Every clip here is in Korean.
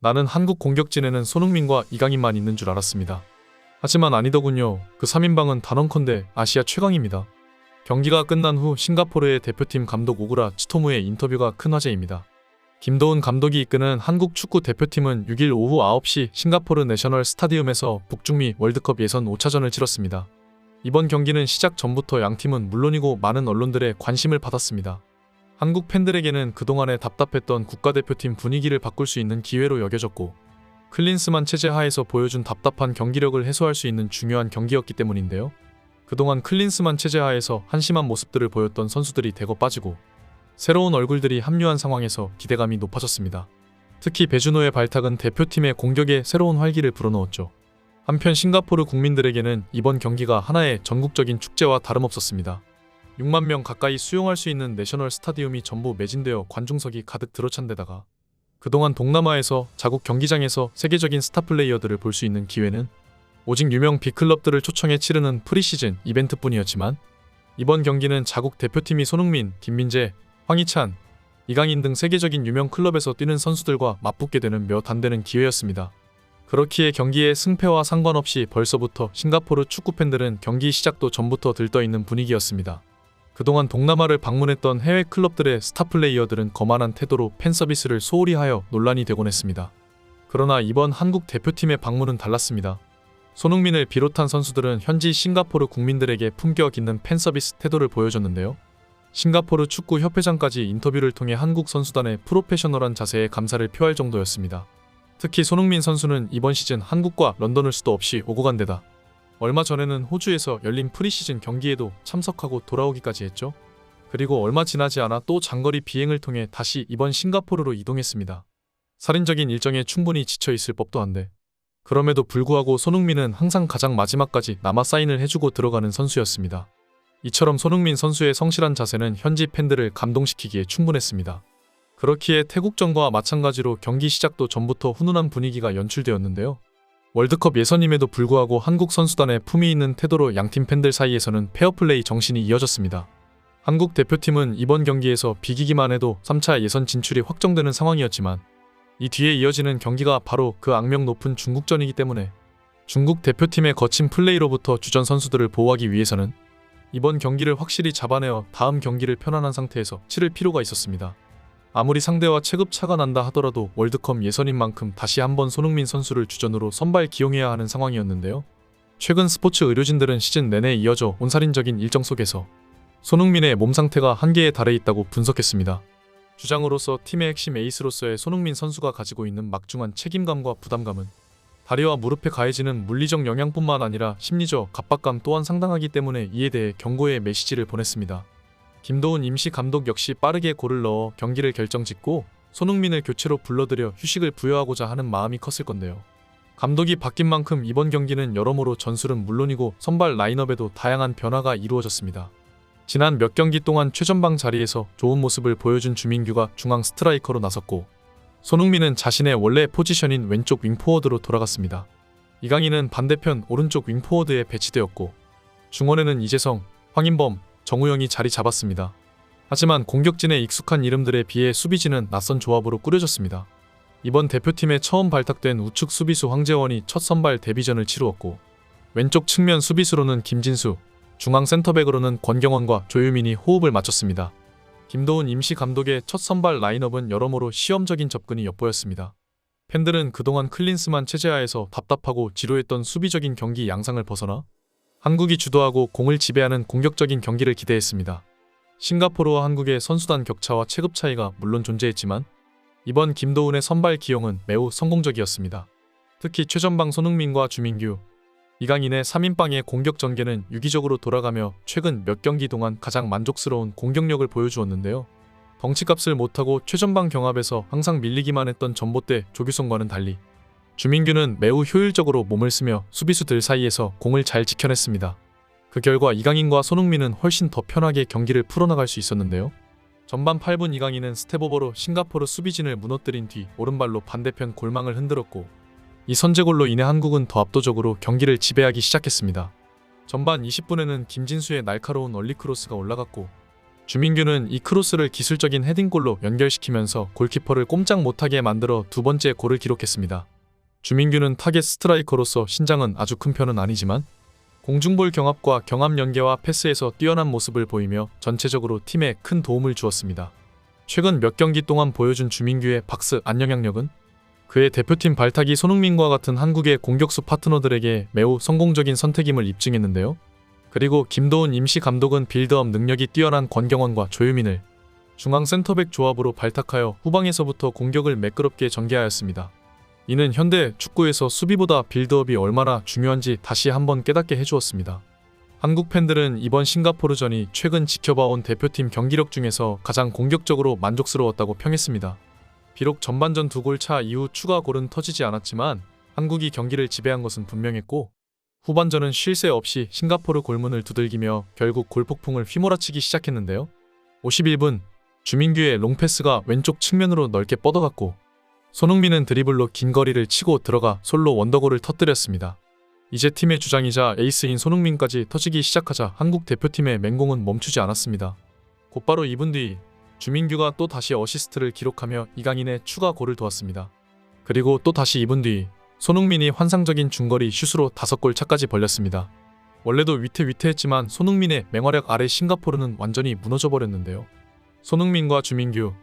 나는 한국 공격진에는 손흥민과 이강인만 있는 줄 알았습니다. 하지만 아니더군요. 그 3인방은 단언컨대 아시아 최강입니다. 경기가 끝난 후 싱가포르의 대표팀 감독 오그라 치토무의 인터뷰가 큰 화제입니다. 김도훈 감독이 이끄는 한국 축구 대표팀은 6일 오후 9시 싱가포르 내셔널 스타디움에서 북중미 월드컵 예선 5차전을 치렀습니다. 이번 경기는 시작 전부터 양팀은 물론이고 많은 언론들의 관심을 받았습니다. 한국 팬들에게는 그동안의 답답했던 국가대표팀 분위기를 바꿀 수 있는 기회로 여겨졌고, 클린스만 체제 하에서 보여준 답답한 경기력을 해소할 수 있는 중요한 경기였기 때문인데요. 그동안 클린스만 체제 하에서 한심한 모습들을 보였던 선수들이 대거 빠지고 새로운 얼굴들이 합류한 상황에서 기대감이 높아졌습니다. 특히 배준호의 발탁은 대표팀의 공격에 새로운 활기를 불어넣었죠. 한편 싱가포르 국민들에게는 이번 경기가 하나의 전국적인 축제와 다름없었습니다. 6만 명 가까이 수용할 수 있는 내셔널 스타디움이 전부 매진되어 관중석이 가득 들어찬 데다가 그동안 동남아에서 자국 경기장에서 세계적인 스타 플레이어들을 볼 수 있는 기회는 오직 유명 빅클럽들을 초청해 치르는 프리시즌 이벤트뿐이었지만, 이번 경기는 자국 대표팀이 손흥민, 김민재, 황희찬, 이강인 등 세계적인 유명 클럽에서 뛰는 선수들과 맞붙게 되는 몇 안 되는 기회였습니다. 그렇기에 경기의 승패와 상관없이 벌써부터 싱가포르 축구팬들은 경기 시작도 전부터 들떠있는 분위기였습니다. 그동안 동남아를 방문했던 해외 클럽들의 스타 플레이어들은 거만한 태도로 팬 서비스를 소홀히 하여 논란이 되곤 했습니다. 그러나 이번 한국 대표팀의 방문은 달랐습니다. 손흥민을 비롯한 선수들은 현지 싱가포르 국민들에게 품격 있는 팬 서비스 태도를 보여줬는데요. 싱가포르 축구 협회장까지 인터뷰를 통해 한국 선수단의 프로페셔널한 자세에 감사를 표할 정도였습니다. 특히 손흥민 선수는 이번 시즌 한국과 런던을 수도 없이 오고 간 데다 얼마 전에는 호주에서 열린 프리시즌 경기에도 참석하고 돌아오기까지 했죠. 그리고 얼마 지나지 않아 또 장거리 비행을 통해 다시 이번 싱가포르로 이동했습니다. 살인적인 일정에 충분히 지쳐 있을 법도 한데, 그럼에도 불구하고 손흥민은 항상 가장 마지막까지 남아 사인을 해주고 들어가는 선수였습니다. 이처럼 손흥민 선수의 성실한 자세는 현지 팬들을 감동시키기에 충분했습니다. 그렇기에 태국전과 마찬가지로 경기 시작도 전부터 훈훈한 분위기가 연출되었는데요. 월드컵 예선임에도 불구하고 한국 선수단의 품위 있는 태도로 양팀 팬들 사이에서는 페어플레이 정신이 이어졌습니다. 한국 대표팀은 이번 경기에서 비기기만 해도 3차 예선 진출이 확정되는 상황이었지만, 이 뒤에 이어지는 경기가 바로 그 악명 높은 중국전이기 때문에 중국 대표팀의 거친 플레이로부터 주전 선수들을 보호하기 위해서는 이번 경기를 확실히 잡아내어 다음 경기를 편안한 상태에서 치를 필요가 있었습니다. 아무리 상대와 체급차가 난다 하더라도 월드컵 예선인 만큼 다시 한번 손흥민 선수를 주전으로 선발 기용해야 하는 상황이었는데요. 최근 스포츠 의료진들은 시즌 내내 이어져 온 살인적인 일정 속에서 손흥민의 몸 상태가 한계에 달해 있다고 분석했습니다. 주장으로서 팀의 핵심 에이스로서의 손흥민 선수가 가지고 있는 막중한 책임감과 부담감은 다리와 무릎에 가해지는 물리적 영향뿐만 아니라 심리적 압박감 또한 상당하기 때문에 이에 대해 경고의 메시지를 보냈습니다. 김도훈 임시 감독 역시 빠르게 골을 넣어 경기를 결정짓고 손흥민을 교체로 불러들여 휴식을 부여하고자 하는 마음이 컸을 건데요. 감독이 바뀐 만큼 이번 경기는 여러모로 전술은 물론이고 선발 라인업에도 다양한 변화가 이루어졌습니다. 지난 몇 경기 동안 최전방 자리에서 좋은 모습을 보여준 주민규가 중앙 스트라이커로 나섰고, 손흥민은 자신의 원래 포지션인 왼쪽 윙포워드로 돌아갔습니다. 이강인은 반대편 오른쪽 윙포워드에 배치되었고, 중원에는 이재성, 황인범, 정우영이 자리 잡았습니다. 하지만 공격진의 익숙한 이름들에 비해 수비진은 낯선 조합으로 꾸려졌습니다. 이번 대표팀에 처음 발탁된 우측 수비수 황재원이 첫 선발 데뷔전을 치루었고, 왼쪽 측면 수비수로는 김진수, 중앙 센터백으로는 권경원과 조유민이 호흡을 맞췄습니다. 김도훈 임시 감독의 첫 선발 라인업은 여러모로 시험적인 접근이 엿보였습니다. 팬들은 그동안 클린스만 체제하에서 답답하고 지루했던 수비적인 경기 양상을 벗어나 한국이 주도하고 공을 지배하는 공격적인 경기를 기대했습니다. 싱가포르와 한국의 선수단 격차와 체급 차이가 물론 존재했지만 이번 김도훈의 선발 기용은 매우 성공적이었습니다. 특히 최전방 손흥민과 주민규, 이강인의 3인방의 공격 전개는 유기적으로 돌아가며 최근 몇 경기 동안 가장 만족스러운 공격력을 보여주었는데요. 덩치값을 못하고 최전방 경합에서 항상 밀리기만 했던 전봇대 조규성과는 달리 주민규는 매우 효율적으로 몸을 쓰며 수비수들 사이에서 공을 잘 지켜냈습니다. 그 결과 이강인과 손흥민은 훨씬 더 편하게 경기를 풀어나갈 수 있었는데요. 전반 8분 이강인은 스텝오버로 싱가포르 수비진을 무너뜨린 뒤 오른발로 반대편 골망을 흔들었고, 이 선제골로 인해 한국은 더 압도적으로 경기를 지배하기 시작했습니다. 전반 20분에는 김진수의 날카로운 얼리크로스가 올라갔고, 주민규는 이 크로스를 기술적인 헤딩골로 연결시키면서 골키퍼를 꼼짝 못하게 만들어 두 번째 골을 기록했습니다. 주민규는 타겟 스트라이커로서 신장은 아주 큰 편은 아니지만 공중볼 경합과 경합 연계와 패스에서 뛰어난 모습을 보이며 전체적으로 팀에 큰 도움을 주었습니다. 최근 몇 경기 동안 보여준 주민규의 박스 안영향력은 그의 대표팀 발탁이 손흥민과 같은 한국의 공격수 파트너들에게 매우 성공적인 선택임을 입증했는데요. 그리고 김도훈 임시 감독은 빌드업 능력이 뛰어난 권경원과 조유민을 중앙 센터백 조합으로 발탁하여 후방에서부터 공격을 매끄럽게 전개하였습니다. 이는 현대 축구에서 수비보다 빌드업이 얼마나 중요한지 다시 한번 깨닫게 해주었습니다. 한국 팬들은 이번 싱가포르전이 최근 지켜봐온 대표팀 경기력 중에서 가장 공격적으로 만족스러웠다고 평했습니다. 비록 전반전 2골 차 이후 추가 골은 터지지 않았지만 한국이 경기를 지배한 것은 분명했고 후반전은 쉴 새 없이 싱가포르 골문을 두들기며 결국 골폭풍을 휘몰아치기 시작했는데요. 51분 주민규의 롱패스가 왼쪽 측면으로 넓게 뻗어갔고 손흥민은 드리블로 긴 거리를 치고 들어가 솔로 원더골을 터뜨렸습니다. 이제 팀의 주장이자 에이스인 손흥민까지 터지기 시작하자 한국 대표팀의 맹공은 멈추지 않았습니다. 곧바로 2분 뒤 주민규가 또 다시 어시스트를 기록하며 이강인의 추가 골을 도왔습니다. 그리고 또 다시 2분 뒤 손흥민이 환상적인 중거리 슛으로 5골 차까지 벌렸습니다. 원래도 위태위태했지만 손흥민의 맹활약 아래 싱가포르는 완전히 무너져버렸는데요. 손흥민과 주민규,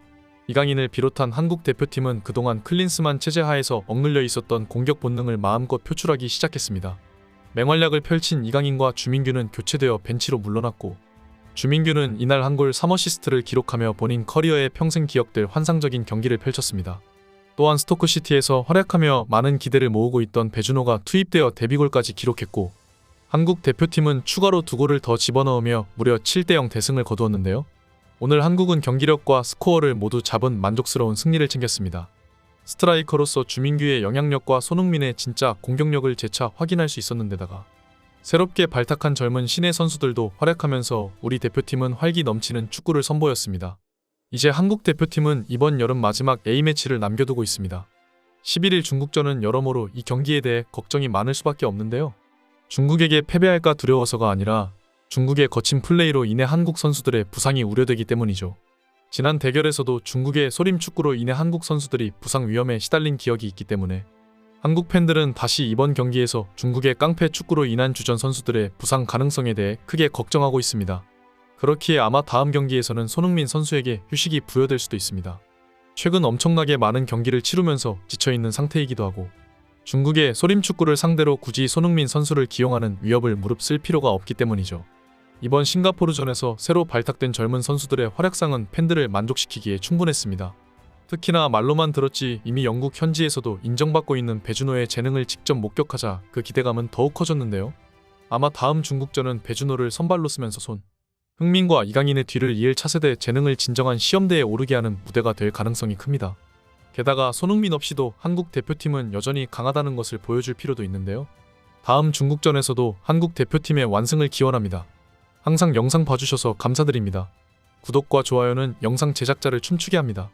이강인을 비롯한 한국 대표팀은 그동안 클린스만 체제 하에서 억눌려 있었던 공격 본능을 마음껏 표출하기 시작했습니다. 맹활약을 펼친 이강인과 주민규는 교체되어 벤치로 물러났고 주민규는 이날 한 골 3어시스트를 기록하며 본인 커리어의 평생 기억될 환상적인 경기를 펼쳤습니다. 또한 스토크시티에서 활약하며 많은 기대를 모으고 있던 배준호가 투입되어 데뷔골까지 기록했고 한국 대표팀은 추가로 2골을 더 집어넣으며 무려 7대0 대승을 거두었는데요. 오늘 한국은 경기력과 스코어를 모두 잡은 만족스러운 승리를 챙겼습니다. 스트라이커로서 주민규의 영향력과 손흥민의 진짜 공격력을 재차 확인할 수 있었는데다가 새롭게 발탁한 젊은 신예 선수들도 활약하면서 우리 대표팀은 활기 넘치는 축구를 선보였습니다. 이제 한국 대표팀은 이번 여름 마지막 A매치를 남겨두고 있습니다. 11일 중국전은 여러모로 이 경기에 대해 걱정이 많을 수밖에 없는데요. 중국에게 패배할까 두려워서가 아니라 중국의 거친 플레이로 인해 한국 선수들의 부상이 우려되기 때문이죠. 지난 대결에서도 중국의 소림 축구로 인해 한국 선수들이 부상 위험에 시달린 기억이 있기 때문에 한국 팬들은 다시 이번 경기에서 중국의 깡패 축구로 인한 주전 선수들의 부상 가능성에 대해 크게 걱정하고 있습니다. 그렇기에 아마 다음 경기에서는 손흥민 선수에게 휴식이 부여될 수도 있습니다. 최근 엄청나게 많은 경기를 치르면서 지쳐있는 상태이기도 하고 중국의 소림 축구를 상대로 굳이 손흥민 선수를 기용하는 위협을 무릅쓸 필요가 없기 때문이죠. 이번 싱가포르전에서 새로 발탁된 젊은 선수들의 활약상은 팬들을 만족시키기에 충분했습니다. 특히나 말로만 들었지 이미 영국 현지에서도 인정받고 있는 배준호의 재능을 직접 목격하자 그 기대감은 더욱 커졌는데요. 아마 다음 중국전은 배준호를 선발로 쓰면서 흥민과 이강인의 뒤를 이을 차세대 재능을 진정한 시험대에 오르게 하는 무대가 될 가능성이 큽니다. 게다가 손흥민 없이도 한국 대표팀은 여전히 강하다는 것을 보여줄 필요도 있는데요. 다음 중국전에서도 한국 대표팀의 완승을 기원합니다. 항상 영상 봐주셔서 감사드립니다. 구독과 좋아요는 영상 제작자를 춤추게 합니다.